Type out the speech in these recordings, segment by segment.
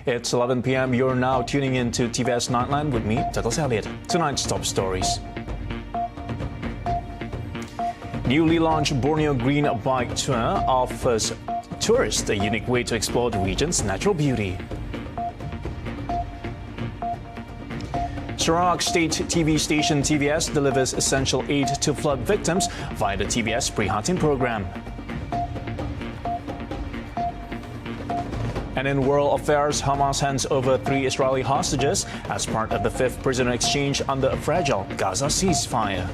It's 11 p.m. You're now tuning in to TVS Nightline with me, Douglas Elliott. Tonight's top stories. Newly launched Borneo Green Bike Tour offers tourists a unique way to explore the region's natural beauty. Sarawak State TV station TVS delivers essential aid to flood victims via the TVS pre-hunting program. And in world affairs, Hamas hands over 3 Israeli hostages as part of the 5th prisoner exchange under a fragile Gaza ceasefire.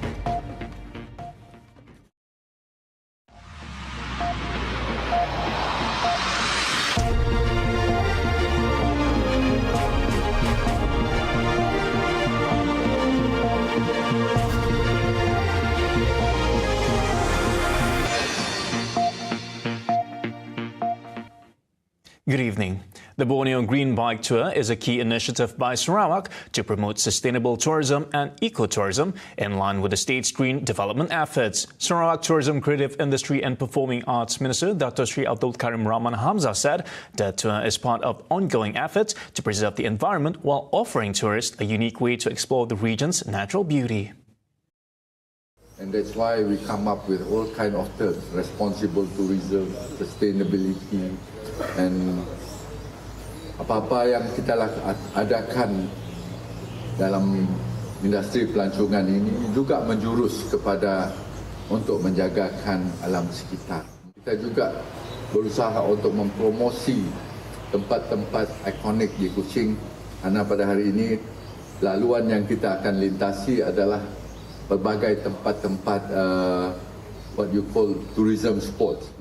Good evening. The Borneo Green Bike Tour is a key initiative by Sarawak to promote sustainable tourism and ecotourism in line with the state's green development efforts. Sarawak Tourism, Creative Industry and Performing Arts Minister Dr. Sri Abdul Karim Rahman Hamzah said the tour is part of ongoing efforts to preserve the environment while offering tourists a unique way to explore the region's natural beauty. And that's why we come up with all kinds of terms: responsible tourism, sustainability, and apa-apa yang kita adakan dalam industri pelancongan ini juga menjurus kepada untuk menjagakan alam sekitar. Kita juga berusaha untuk mempromosi tempat-tempat ikonik di Kuching, karena pada hari ini laluan yang kita akan lintasi adalah berbagai tempat-tempat what you call tourism spots.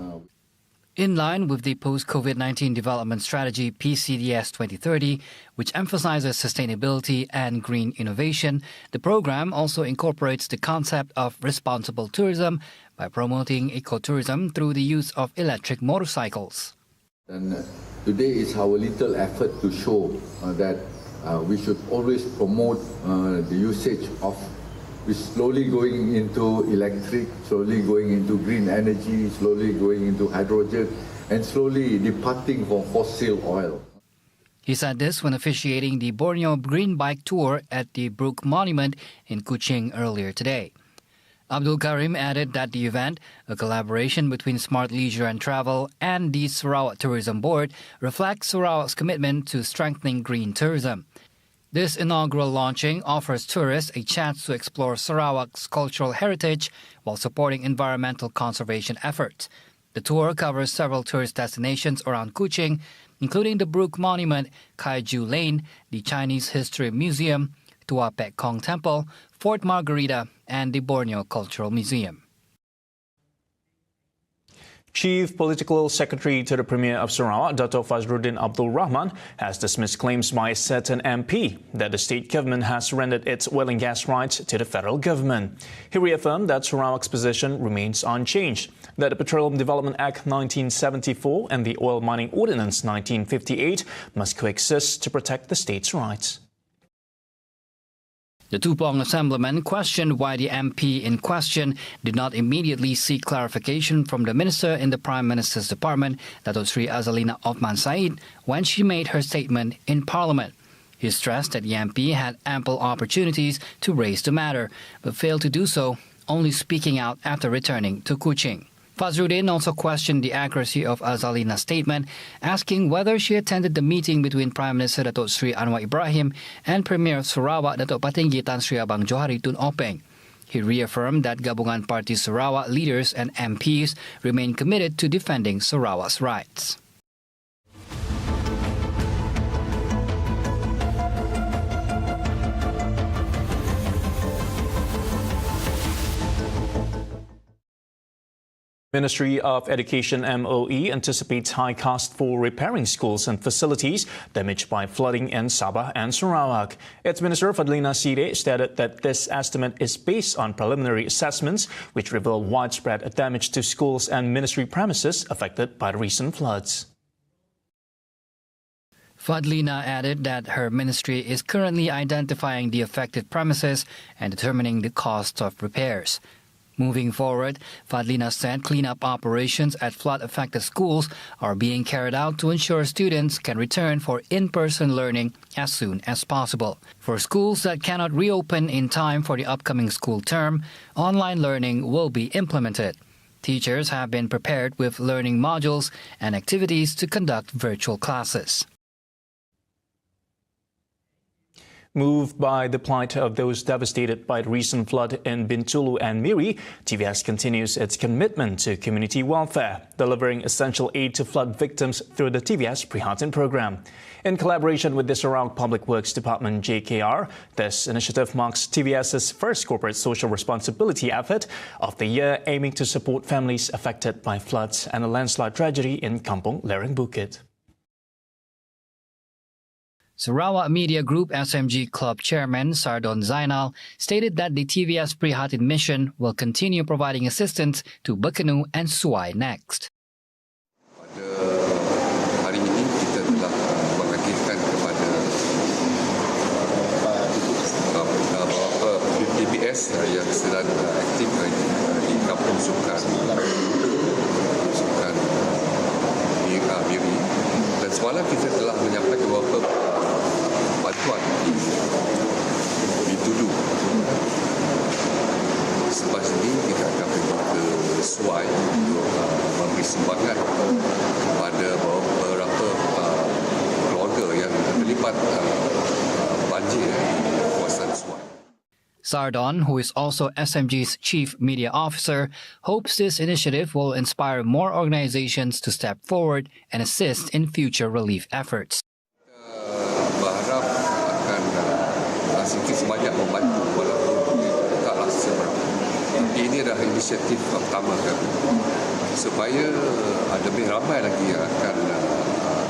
In line with the post-COVID-19 development strategy PCDS 2030, which emphasizes sustainability and green innovation, the program also incorporates the concept of responsible tourism by promoting ecotourism through the use of electric motorcycles. And today is our little effort to show that we should always promote the usage of. We're slowly going into electric, slowly going into green energy, slowly going into hydrogen, and slowly departing from fossil oil. He said this when officiating the Borneo Green Bike Tour at the Brook Monument in Kuching earlier today. Abdul Karim added that the event, a collaboration between Smart Leisure and Travel and the Sarawak Tourism Board, reflects Sarawak's commitment to strengthening green tourism. This inaugural launching offers tourists a chance to explore Sarawak's cultural heritage while supporting environmental conservation efforts. The tour covers several tourist destinations around Kuching, including the Brook Monument, Kaiju Lane, the Chinese History Museum, Tua Pek Kong Temple, Fort Margarita, and the Borneo Cultural Museum. Chief Political Secretary to the Premier of Sarawak, Dr. Fazruddin Abdul Rahman, has dismissed claims by a certain MP that the state government has surrendered its oil and gas rights to the federal government. He reaffirmed that Sarawak's position remains unchanged, that the Petroleum Development Act 1974 and the Oil Mining Ordinance 1958 must coexist to protect the state's rights. The Tupong Assemblyman questioned why the MP in question did not immediately seek clarification from the minister in the Prime Minister's department, Dato' Sri Azalina Othman Said, when she made her statement in Parliament. He stressed that the MP had ample opportunities to raise the matter, but failed to do so, only speaking out after returning to Kuching. Fazruddin also questioned the accuracy of Azalina's statement, asking whether she attended the meeting between Prime Minister Dato' Sri Anwar Ibrahim and Premier of Sarawak Dato' Patinggi Tan Sri Abang Johari Tun Openg. He reaffirmed that Gabungan Party Sarawak leaders and MPs remain committed to defending Sarawak's rights. Ministry of Education MOE anticipates high cost for repairing schools and facilities damaged by flooding in Sabah and Sarawak. Its Minister Fadlina Side stated that this estimate is based on preliminary assessments which reveal widespread damage to schools and ministry premises affected by the recent floods. Fadlina added that her ministry is currently identifying the affected premises and determining the cost of repairs. Moving forward, Fadlina said cleanup operations at flood-affected schools are being carried out to ensure students can return for in-person learning as soon as possible. For schools that cannot reopen in time for the upcoming school term, online learning will be implemented. Teachers have been prepared with learning modules and activities to conduct virtual classes. Moved by the plight of those devastated by the recent flood in Bintulu and MIRI, TVS continues its commitment to community welfare, delivering essential aid to flood victims through the TVS Prihatin program. In collaboration with the Sarawak Public Works Department JKR, this initiative marks TVS's first corporate social responsibility effort of the year, aiming to support families affected by floods and a landslide tragedy in Kampung Lereng Bukit. Sarawak Media Group SMG Club Chairman Sardon Zainal stated that the TVS Prihatin mission will continue providing assistance to BORNEO and Suai next. Pada hari ini kita telah menghadirkan kepada beberapa TVS yang sedang aktif di Kampung Sukan MIRI, dan semalam kita telah menyampaikan beberapa bantuan di BINTULU. Selepas ini kita akan pergi ke Suai untuk memberi sumbangan kepada beberapa keluarga yang terlibat banjir di kawasan Suai. Sardon, who is also SMG's Chief Media Officer, hopes this initiative will inspire more organizations to step forward and assist in future relief efforts. Berharap akan sedikit sebanyak membantu walaupun taklah seberapa. Ini adalah inisiatif pertama kami supaya lebih ramai lagi yang akan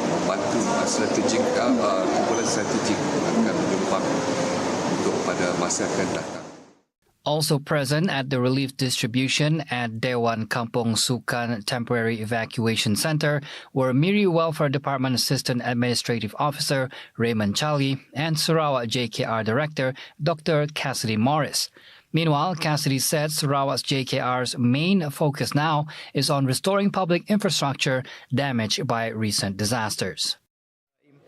membantu strategik, kumpulan strategik akan menyumbang untuk pada masa akan datang. Also present at the relief distribution at Dewan Kampung Sukan Temporary Evacuation Center were MIRI Welfare Department Assistant Administrative Officer Raymond Chali and Sarawak JKR Director Dr. Cassidy Morris. Meanwhile, Cassidy said Sarawak's JKR's main focus now is on restoring public infrastructure damaged by recent disasters.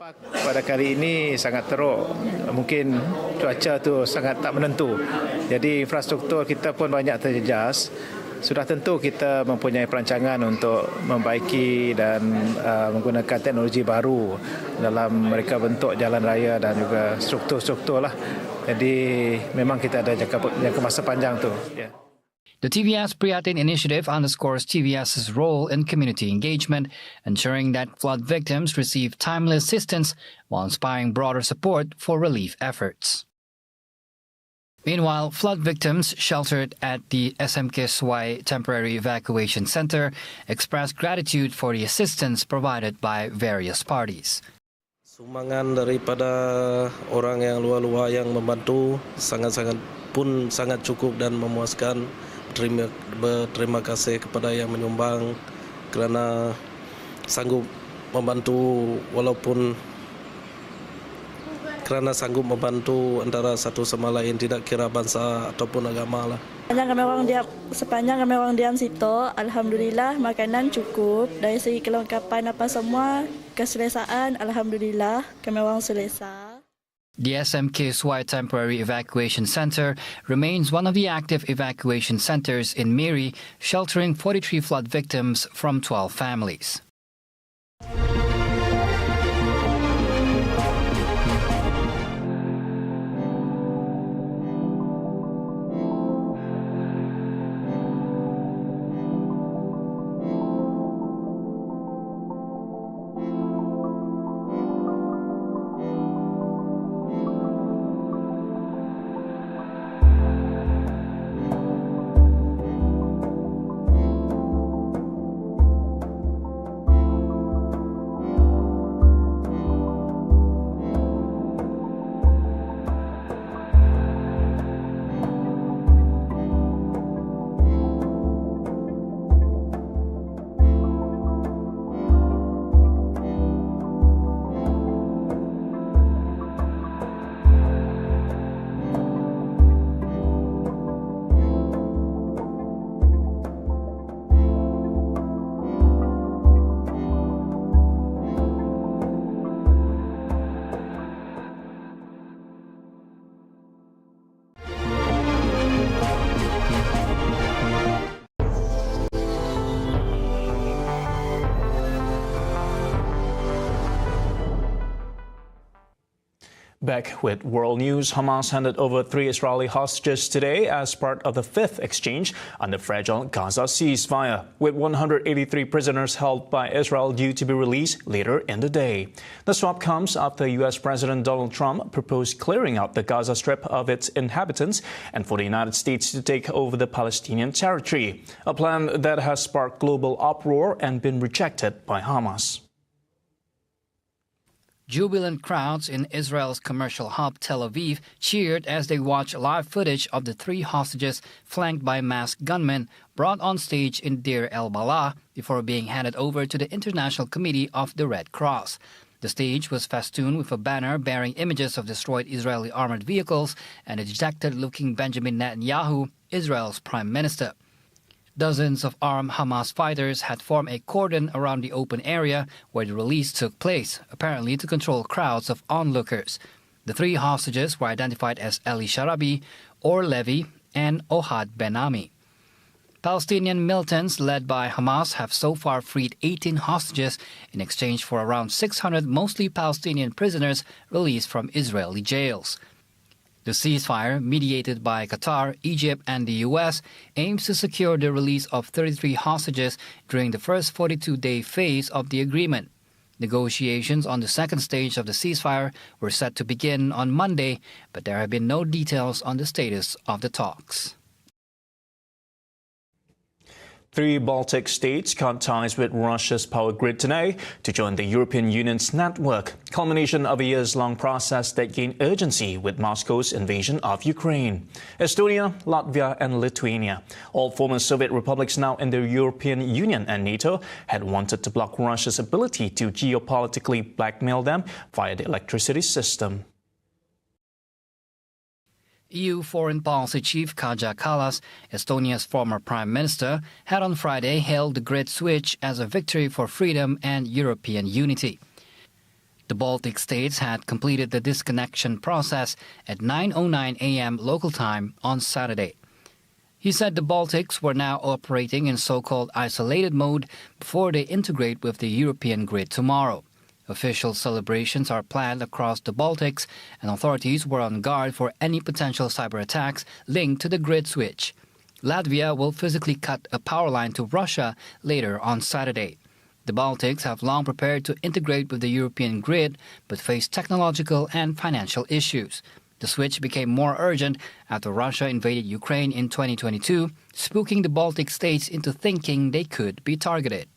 Pada kali ini sangat teruk, mungkin cuaca tu sangat tak menentu. Jadi infrastruktur kita pun banyak terjejas. Sudah tentu kita mempunyai perancangan untuk membaiki dan menggunakan teknologi baru dalam mereka bentuk jalan raya dan juga struktur-struktur lah. Jadi memang kita ada jangka masa panjang tu. Yeah. The TVS Prihatin initiative underscores TVS's role in community engagement, ensuring that flood victims receive timely assistance while inspiring broader support for relief efforts. Meanwhile, flood victims sheltered at the SMK Suai Temporary Evacuation Center expressed gratitude for the assistance provided by various parties. Sumbangan daripada orang yang luar-luar yang membantu sangat cukup dan memuaskan. Berterima kasih kepada yang menyumbang kerana sanggup membantu antara satu sama lain, tidak kira bangsa ataupun agama lah. Sepanjang kami orang diam situ, alhamdulillah makanan cukup. Dari segi kelengkapan apa semua, keselesaan alhamdulillah kami orang selesa. The SMK Suai Temporary Evacuation Center remains one of the active evacuation centers in MIRI, sheltering 43 flood victims from 12 families. Back with world news, Hamas handed over 3 Israeli hostages today as part of the 5th exchange on the fragile Gaza ceasefire, with 183 prisoners held by Israel due to be released later in the day. The swap comes after U.S. President Donald Trump proposed clearing out the Gaza Strip of its inhabitants and for the United States to take over the Palestinian territory, a plan that has sparked global uproar and been rejected by Hamas. Jubilant crowds in Israel's commercial hub Tel Aviv cheered as they watched live footage of the 3 hostages flanked by masked gunmen brought on stage in Deir el-Balah before being handed over to the International Committee of the Red Cross. The stage was festooned with a banner bearing images of destroyed Israeli armored vehicles and a dejected-looking Benjamin Netanyahu, Israel's prime minister. Dozens of armed Hamas fighters had formed a cordon around the open area where the release took place, apparently to control crowds of onlookers. The 3 hostages were identified as Eli Sharabi, Or Levi, and Ohad Ben-Ami. Palestinian militants led by Hamas have so far freed 18 hostages in exchange for around 600 mostly Palestinian prisoners released from Israeli jails. The ceasefire, mediated by Qatar, Egypt and the U.S., aims to secure the release of 33 hostages during the first 42-day phase of the agreement. Negotiations on the second stage of the ceasefire were set to begin on Monday, but there have been no details on the status of the talks. 3 Baltic states cut ties with Russia's power grid today to join the European Union's network, culmination of a years-long process that gained urgency with Moscow's invasion of Ukraine. Estonia, Latvia and Lithuania, all former Soviet republics now in the European Union and NATO, had wanted to block Russia's ability to geopolitically blackmail them via the electricity system. EU Foreign Policy Chief Kaja Kallas, Estonia's former Prime Minister, had on Friday hailed the grid switch as a victory for freedom and European unity. The Baltic states had completed the disconnection process at 9:09 a.m. local time on Saturday. He said the Baltics were now operating in so-called isolated mode before they integrate with the European grid tomorrow. Official celebrations are planned across the Baltics, and authorities were on guard for any potential cyber attacks linked to the grid switch. Latvia will physically cut a power line to Russia later on Saturday. The Baltics have long prepared to integrate with the European grid, but face technological and financial issues. The switch became more urgent after Russia invaded Ukraine in 2022, spooking the Baltic states into thinking they could be targeted.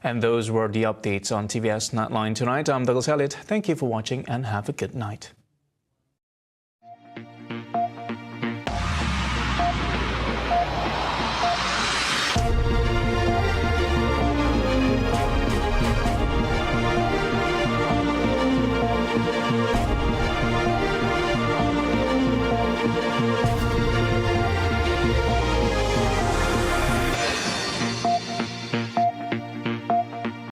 And those were the updates on TVS Nightline tonight. I'm Douglas Elliott. Thank you for watching and have a good night.